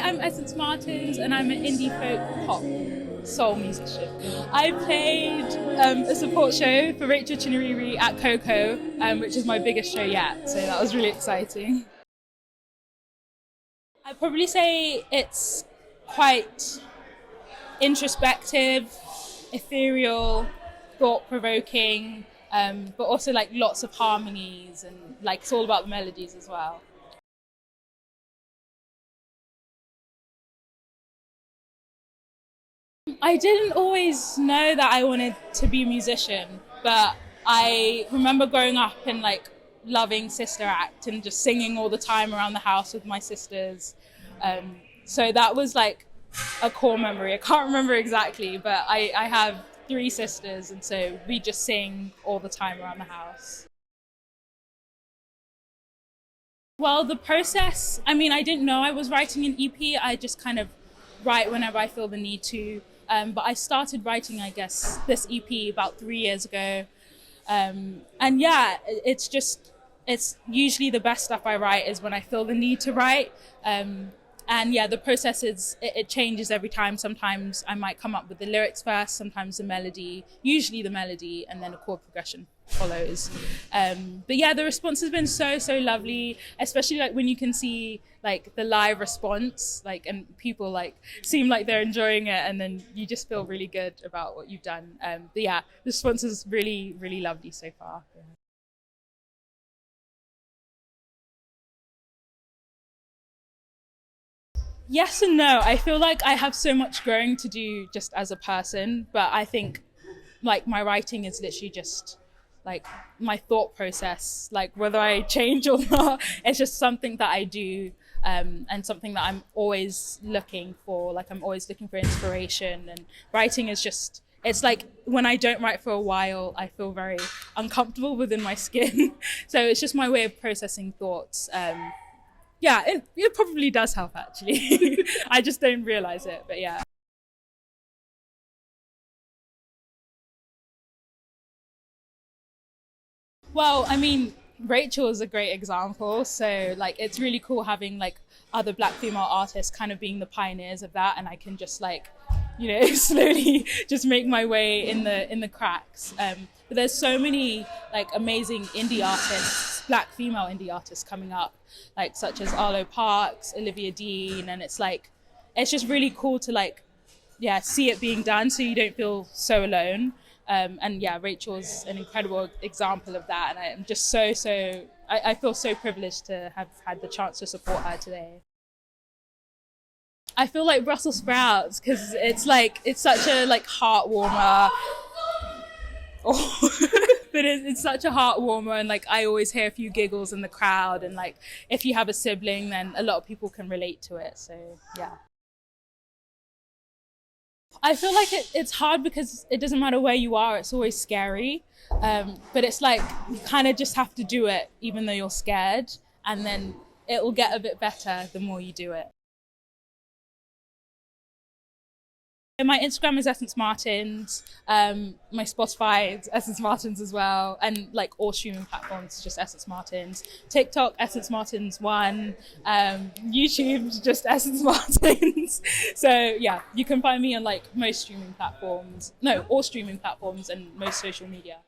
I'm Essence Martins and I'm an indie folk pop soul musician. I played a support show for Rachel Chinouriri at Koko, which is my biggest show yet, so that was really exciting. I'd probably say it's quite introspective, ethereal, thought-provoking, but also like lots of harmonies and like it's all about the melodies as well. I didn't always know that I wanted to be a musician, but I remember growing up and like loving Sister Act and just singing all the time around the house with my sisters. So that was like a core memory. I can't remember exactly, but I have 3 sisters, and so we just sing all the time around the house. Well, the process, I mean, I didn't know I was writing an EP. I just kind of write whenever I feel the need to. But I started writing, I guess, this EP about 3 years ago. And yeah, it's usually the best stuff I write is when I feel the need to write. And yeah, the process it changes every time. Sometimes I might come up with the lyrics first, sometimes the melody, usually the melody, and then a chord progression follows. But yeah, the response has been so lovely, especially like when you can see like the live response, like, and people like seem like they're enjoying it, and then you just feel really good about what you've done. But yeah, the response is really lovely so far. Yeah. Yes and no. I feel like I have so much growing to do just as a person, but I think like my writing is literally just like my thought process, like whether I change or not, it's just something that I do, and something that I'm always looking for. Like I'm always looking for inspiration, and writing is just, it's like when I don't write for a while, I feel very uncomfortable within my skin. So it's just my way of processing thoughts. Yeah, it probably does help actually. I just don't realize it, but yeah. Well, I mean, Rachel is a great example. So like, it's really cool having like other Black female artists kind of being the pioneers of that, and I can just like, you know, slowly just make my way in the cracks. But there's so many like amazing indie artists, Black female indie artists coming up, like such as Arlo Parks, Olivia Dean, and it's like, it's just really cool to like, yeah, see it being done so you don't feel so alone. And yeah, Rachel's an incredible example of that, and I'm just I feel so privileged to have had the chance to support her today. I feel like Brussels sprouts because it's such a like heart warmer. Oh. But it's such a heart warmer, and like I always hear a few giggles in the crowd, and like if you have a sibling, then a lot of people can relate to it. So yeah. I feel like it's hard because it doesn't matter where you are, it's always scary. But it's like you kind of just have to do it even though you're scared, and then it will get a bit better the more you do it. My Instagram is Essence Martins. My Spotify is Essence Martins as well, and like all streaming platforms, just Essence Martins. TikTok, Essence Martins 1. YouTube, just Essence Martins. So yeah, you can find me on like most streaming platforms. No, all streaming platforms and most social media.